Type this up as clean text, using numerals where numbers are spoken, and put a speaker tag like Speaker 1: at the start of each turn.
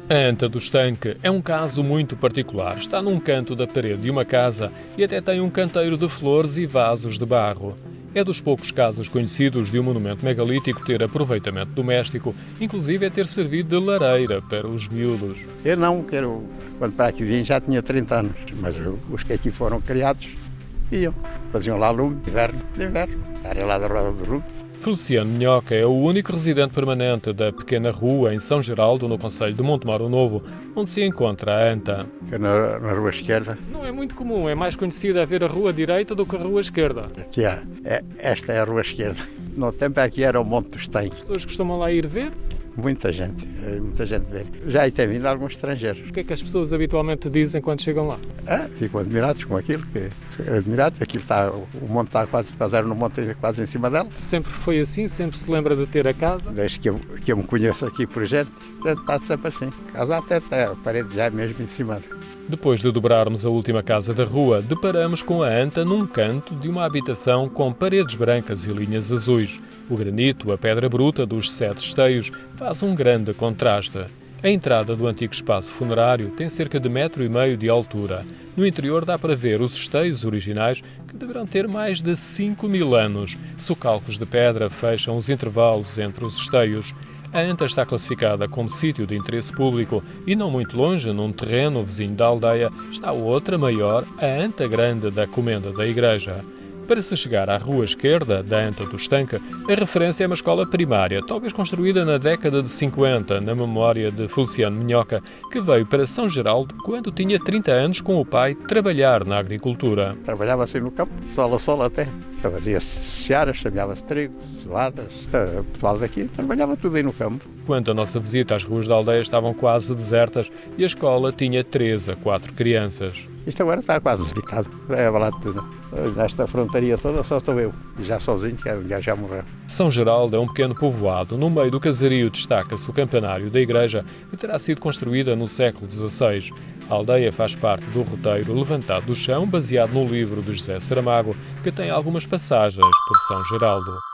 Speaker 1: A anta do estanque é um caso muito particular. Está num canto da parede de uma casa e até tem um canteiro de flores e vasos de barro. É dos poucos casos conhecidos de um monumento megalítico ter aproveitamento doméstico, inclusive é ter servido de lareira para os miúdos.
Speaker 2: Eu não quero. Quando para aqui vim já tinha 30 anos, mas os que aqui foram criados iam. Faziam lá lume, de inverno, estarem lá da Roda do Rum.
Speaker 1: Feliciano Minhoca é o único residente permanente da pequena rua em São Geraldo, no concelho de Montemor o Novo, onde se encontra a anta.
Speaker 2: Na rua esquerda.
Speaker 1: Não é muito comum, é mais conhecida a ver a rua direita do que a rua esquerda.
Speaker 2: Aqui esta é a rua esquerda. No tempo aqui era o Monte dos Estanques.
Speaker 1: As pessoas costumam lá ir ver?
Speaker 2: Muita gente vê. Já aí tem vindo alguns estrangeiros.
Speaker 1: O que é que as pessoas habitualmente dizem quando chegam lá?
Speaker 2: Ficam admirados com aquilo, o monte está quase no monte, quase em cima dela.
Speaker 1: Sempre foi assim? Sempre se lembra de ter a casa?
Speaker 2: Desde que eu me conheço aqui por gente, está sempre assim. A casa até a parede já é mesmo em cima.
Speaker 1: Depois de dobrarmos a última casa da rua, deparamos com a anta num canto de uma habitação com paredes brancas e linhas azuis. O granito, a pedra bruta dos 7 esteios, faz um grande contraste. A entrada do antigo espaço funerário tem cerca de 1,5 metro de altura. No interior dá para ver os esteios originais, que deverão ter mais de 5.000 anos. Socalcos de pedra fecham os intervalos entre os esteios. A anta está classificada como sítio de interesse público e não muito longe, num terreno vizinho da aldeia, está outra maior, a anta grande da comenda da igreja. Para se chegar à rua esquerda da anta do estanque, a referência é uma escola primária, talvez construída na década de 50, na memória de Feliciano Minhoca, que veio para São Geraldo quando tinha 30 anos com o pai trabalhar na agricultura.
Speaker 2: Trabalhava assim no campo, sol a sol até. Fazia-se searas, semeava-se trigo, suadas. O pessoal daqui trabalhava tudo aí no campo.
Speaker 1: Quando a nossa visita, as ruas da aldeia estavam quase desertas e a escola tinha 3 a 4 crianças.
Speaker 2: Isto agora está quase desabitado, é abalado tudo. Nesta frontaria toda só estou eu, já sozinho, que já morreu.
Speaker 1: São Geraldo é um pequeno povoado. No meio do casario destaca-se o campanário da igreja, que terá sido construída no século XVI. A aldeia faz parte do roteiro Levantado do Chão, baseado no livro de José Saramago, que tem algumas passagens por São Geraldo.